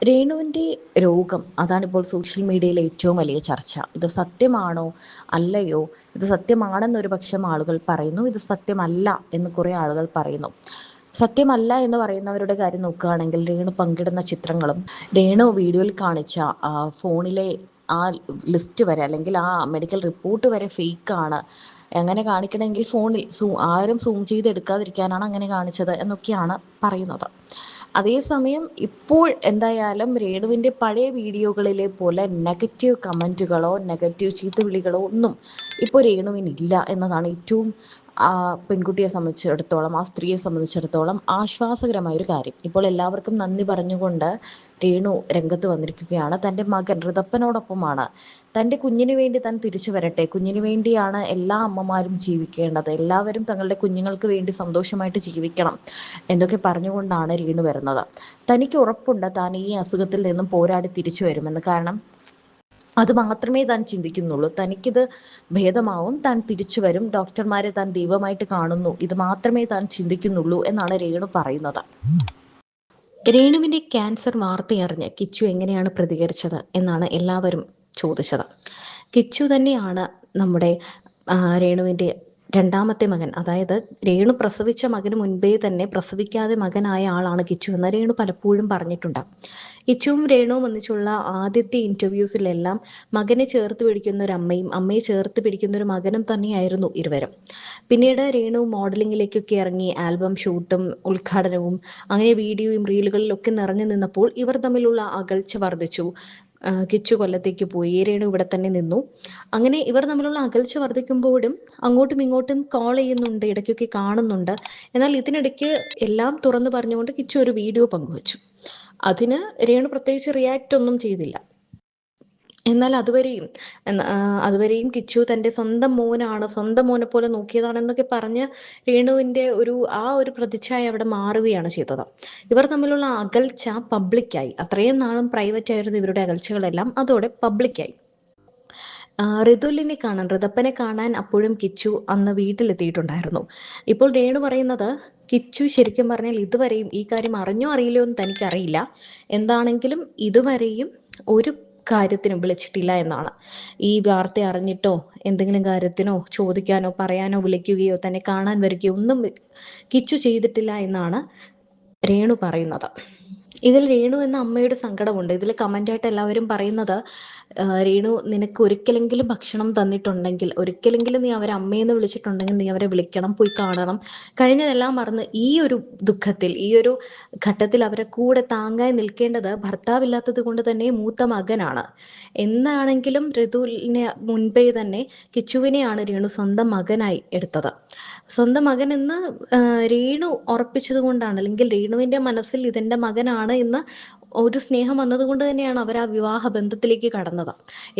രേണുവിൻ്റെ രോഗം അതാണിപ്പോൾ സോഷ്യൽ മീഡിയയിലെ ഏറ്റവും വലിയ ചർച്ച. ഇത് സത്യമാണോ അല്ലയോ? ഇത് സത്യമാണെന്നൊരു പക്ഷം ആളുകൾ പറയുന്നു, ഇത് സത്യമല്ല എന്ന് കുറേ ആളുകൾ പറയുന്നു. സത്യമല്ല എന്ന് പറയുന്നവരുടെ കാര്യം നോക്കുകയാണെങ്കിൽ രേണു പങ്കിടുന്ന ചിത്രങ്ങളും രേണു വീഡിയോയിൽ കാണിച്ച ഫോണിലെ ആ ലിസ്റ്റ് വരെ അല്ലെങ്കിൽ ആ മെഡിക്കൽ റിപ്പോർട്ട് വരെ ഫേക്കാണ്. അങ്ങനെ കാണിക്കണമെങ്കിൽ ഫോണിൽ ആരും സൂം ചെയ്ത് എടുക്കാതിരിക്കാനാണ് അങ്ങനെ കാണിച്ചത് എന്നൊക്കെയാണ് പറയുന്നത്. അതേസമയം ഇപ്പോൾ എന്തായാലും രേണുവിൻ്റെ പഴയ വീഡിയോകളിലെ പോലെ നെഗറ്റീവ് കമൻറ്റുകളോ നെഗറ്റീവ് ചീത്തവിളികളോ ഒന്നും ഇപ്പോൾ രേണുവിനില്ല എന്നതാണ് ഏറ്റവും പെൺകുട്ടിയെ സംബന്ധിച്ചിടത്തോളം, ആ സ്ത്രീയെ സംബന്ധിച്ചിടത്തോളം ആശ്വാസകരമായൊരു കാര്യം. ഇപ്പോൾ എല്ലാവർക്കും നന്ദി പറഞ്ഞുകൊണ്ട് രേണു രംഗത്ത് വന്നിരിക്കുകയാണ്. തൻ്റെ മകൻ ഋതപ്പനോടൊപ്പമാണ്. തൻ്റെ കുഞ്ഞിന് വേണ്ടി താൻ തിരിച്ചു വരട്ടെ, കുഞ്ഞിന് വേണ്ടിയാണ് എല്ലാ അമ്മമാരും ജീവിക്കേണ്ടത്, എല്ലാവരും തങ്ങളുടെ കുഞ്ഞുങ്ങൾക്ക് വേണ്ടി സന്തോഷമായിട്ട് ജീവിക്കണം എന്നൊക്കെ പറഞ്ഞുകൊണ്ടാണ് രേണു വരുന്നത്. തനിക്ക് ഉറപ്പുണ്ട് താൻ ഈ അസുഖത്തിൽ നിന്നും പോരാടി തിരിച്ചു വരുമെന്ന്. കാരണം അത് മാത്രമേ താൻ ചിന്തിക്കുന്നുള്ളൂ. തനിക്കിത് ഭേദമാവും, താൻ തിരിച്ചു വരും, ഡോക്ടർമാരെ താൻ ദൈവമായിട്ട് കാണുന്നു, ഇത് മാത്രമേ താൻ ചിന്തിക്കുന്നുള്ളൂ എന്നാണ് രേണു പറയുന്നത്. രേണുവിൻ്റെ ക്യാൻസർ വാർത്തയറിഞ്ഞ് കിച്ചു എങ്ങനെയാണ് പ്രതികരിച്ചത് എന്നാണ് എല്ലാവരും ചോദിച്ചത്. കിച്ചു തന്നെയാണ് നമ്മുടെ രേണുവിൻ്റെ രണ്ടാമത്തെ മകൻ. അതായത് രേണു പ്രസവിച്ച മകന് മുൻപേ തന്നെ പ്രസവിക്കാതെ മകനായ ആളാണ് കിച്ചു എന്ന് രേണു പലപ്പോഴും പറഞ്ഞിട്ടുണ്ട്. കിച്ചുവും രേണുവും ഒന്നിച്ചുള്ള ആദ്യത്തെ ഇൻ്റർവ്യൂസിലെല്ലാം മകനെ ചേർത്ത് പിടിക്കുന്ന ഒരു അമ്മയും അമ്മയെ ചേർത്ത് പിടിക്കുന്ന ഒരു മകനും തന്നെയായിരുന്നു ഇരുവരും. പിന്നീട് രേണു മോഡലിങ്ങിലേക്കൊക്കെ ഇറങ്ങി ആൽബം ഷൂട്ടും ഉദ്ഘാടനവും അങ്ങനെ വീഡിയോയും റീലുകളിലൊക്കെ നിറഞ്ഞു നിന്നപ്പോൾ ഇവർ തമ്മിലുള്ള അകൽച്ച വർദ്ധിച്ചു. കിച്ചു കൊല്ലത്തേക്ക് പോയി, രേണു ഇവിടെ തന്നെ നിന്നു. അങ്ങനെ ഇവർ തമ്മിലുള്ള അകൽച്ച വർദ്ധിക്കുമ്പോഴും അങ്ങോട്ടും ഇങ്ങോട്ടും കോൾ ചെയ്യുന്നുണ്ട്, ഇടയ്ക്കൊക്കെ കാണുന്നുണ്ട്. എന്നാൽ ഇതിനിടയ്ക്ക് എല്ലാം തുറന്നു പറഞ്ഞുകൊണ്ട് കിച്ചു ഒരു വീഡിയോ പങ്കുവച്ചു. അതിന് രേണു പ്രത്യേകിച്ച് റിയാക്റ്റ് ഒന്നും ചെയ്തില്ല. എന്നാൽ അതുവരെയും കിച്ചു തൻ്റെ സ്വന്തം മോനാണ്, സ്വന്തം മോനെ പോലെ നോക്കിയതാണെന്നൊക്കെ പറഞ്ഞ് രേണുവിൻ്റെ ഒരു പ്രതിച്ഛായ അവിടെ മാറുകയാണ് ചെയ്തത്. ഇവർ തമ്മിലുള്ള അകൽച്ച പബ്ലിക്കായി. അത്രയും നാളും പ്രൈവറ്റ് ആയിരുന്നു ഇവരുടെ അകൽച്ചകളെല്ലാം, അതോടെ പബ്ലിക്കായി. ഋതപ്പനെ കാണാൻ അപ്പോഴും കിച്ചു അന്ന് വീട്ടിലെത്തിയിട്ടുണ്ടായിരുന്നു. ഇപ്പോൾ രേണു പറയുന്നത് കിച്ചു ശരിക്കും പറഞ്ഞാൽ ഇതുവരെയും ഈ കാര്യം അറിഞ്ഞോ അറിയില്ലോ എന്ന് തനിക്കറിയില്ല, എന്താണെങ്കിലും ഇതുവരെയും ഒരു കാര്യത്തിനും വിളിച്ചിട്ടില്ല എന്നാണ്. ഈ വാർത്ത അറിഞ്ഞിട്ടോ എന്തെങ്കിലും കാര്യത്തിനോ ചോദിക്കാനോ പറയാനോ വിളിക്കുകയോ തന്നെ കാണാൻ വരികയോ ഒന്നും കിച്ചു ചെയ്തിട്ടില്ല എന്നാണ് രേണു പറയുന്നത്. ഇതിൽ രേണു എന്ന അമ്മയുടെ സങ്കടമുണ്ട്. ഇതിൽ കമൻ്റായിട്ട് എല്ലാവരും പറയുന്നത്, രേണു നിനക്ക് ഒരിക്കലെങ്കിലും ഭക്ഷണം തന്നിട്ടുണ്ടെങ്കിൽ, ഒരിക്കലെങ്കിലും നീ അവരെ അമ്മയെന്ന് വിളിച്ചിട്ടുണ്ടെങ്കിൽ നീ അവരെ വിളിക്കണം, പോയി കാണണം. കഴിഞ്ഞതെല്ലാം മറന്ന് ഈ ഒരു ദുഃഖത്തിൽ, ഈ ഒരു ഘട്ടത്തിൽ അവരെ കൂടെ താങ്ങായി നിൽക്കേണ്ടത് ഭർത്താവില്ലാത്തത് കൊണ്ട് തന്നെ മൂത്ത മകനാണ്. എന്നാണെങ്കിലും ഋതുവിനെ മുൻപേ തന്നെ കിച്ചുവിനെയാണ് രേണു സ്വന്തം മകനായി എടുത്തത്. സ്വന്തം മകൻ എന്ന് രേണു ഉറപ്പിച്ചത് കൊണ്ടാണ്, അല്ലെങ്കിൽ രേണുവിൻ്റെ മനസ്സിൽ ഇതെൻ്റെ മകനാണ് എന്ന് ഒരു സ്നേഹം വന്നതുകൊണ്ട് തന്നെയാണ് അവർ ആ വിവാഹ ബന്ധത്തിലേക്ക് കടന്നത്.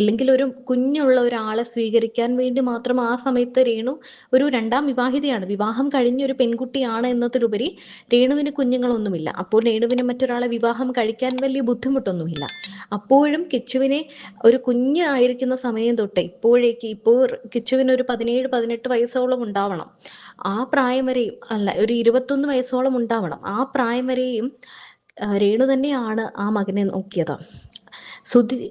ഇല്ലെങ്കിൽ ഒരു കുഞ്ഞുള്ള ഒരാളെ സ്വീകരിക്കാൻ വേണ്ടി മാത്രം ആ സമയത്ത് രേണു ഒരു രണ്ടാം വിവാഹിതയാണ്, വിവാഹം കഴിഞ്ഞ ഒരു പെൺകുട്ടിയാണ് എന്നതിലുപരി രേണുവിന് കുഞ്ഞുങ്ങളൊന്നുമില്ല. അപ്പോൾ രേണുവിന് മറ്റൊരാളെ വിവാഹം കഴിക്കാൻ വലിയ ബുദ്ധിമുട്ടൊന്നുമില്ല. അപ്പോഴും കിച്ചുവിനെ ഒരു കുഞ്ഞ് ആയിരിക്കുന്ന സമയം തൊട്ട് ഇപ്പോൾ കിച്ചുവിന് ഒരു 17-18 വയസ്സോളം ഉണ്ടാവണം. ആ പ്രായം വരെയും അല്ല, ഒരു 21 വയസ്സോളം ഉണ്ടാവണം. ആ പ്രായം വരെയും രേണു തന്നെയാണ് ആ മകനെ നോക്കിയത്.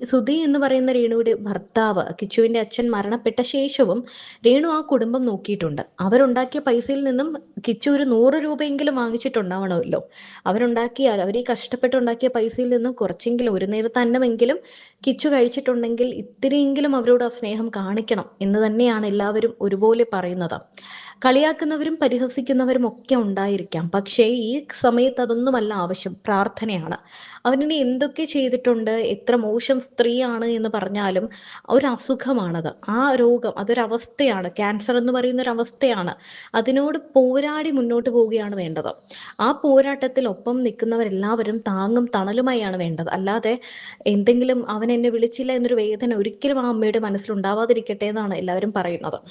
സുധി എന്ന് പറയുന്ന രേണുവിൻ്റെ ഭർത്താവ്, കിച്ചുവിൻ്റെ അച്ഛൻ മരണപ്പെട്ട ശേഷവും രേണു ആ കുടുംബം നോക്കിയിട്ടുണ്ട്. അവരുണ്ടാക്കിയ പൈസയിൽ നിന്നും കിച്ചു ഒരു 100 രൂപയെങ്കിലും വാങ്ങിച്ചിട്ടുണ്ടാവണമല്ലോ. അവർ ഈ കഷ്ടപ്പെട്ടുണ്ടാക്കിയ പൈസയിൽ നിന്നും കുറച്ചെങ്കിലും, ഒരു നേരത്തെ അന്നമെങ്കിലും കിച്ചു കഴിച്ചിട്ടുണ്ടെങ്കിൽ ഇത്തിരിയെങ്കിലും അവരോട് ആ സ്നേഹം കാണിക്കണം എന്ന് തന്നെയാണ് എല്ലാവരും ഒരുപോലെ പറയുന്നത്. കളിയാക്കുന്നവരും പരിഹസിക്കുന്നവരും ഒക്കെ ഉണ്ടായിരിക്കാം, പക്ഷേ ഈ സമയത്ത് അതൊന്നുമല്ല ആവശ്യം, പ്രാർത്ഥനയാണ്. അവനിനി എന്തൊക്കെ ചെയ്തിട്ടുണ്ട്, എത്ര മോശം സ്ത്രീയാണ് എന്ന് പറഞ്ഞാലും ഒരു അസുഖമാണത്. ആ രോഗം അതൊരവസ്ഥയാണ്, ക്യാൻസർ എന്ന് പറയുന്ന ഒരു അവസ്ഥയാണ്. അതിനോട് പോരാടി മുന്നോട്ട് പോവുകയാണ് വേണ്ടത്. ആ പോരാട്ടത്തിൽ ഒപ്പം നിൽക്കുന്നവരെല്ലാവരും താങ്ങും തണലുമായാണ് വേണ്ടത്. അല്ലാതെ എന്തെങ്കിലും അവൻ എന്നെ വിളിച്ചില്ല എന്നൊരു വേദന ഒരിക്കലും ആ അമ്മയുടെ മനസ്സിലുണ്ടാവാതിരിക്കട്ടെ എന്നാണ് എല്ലാവരും പറയുന്നത്.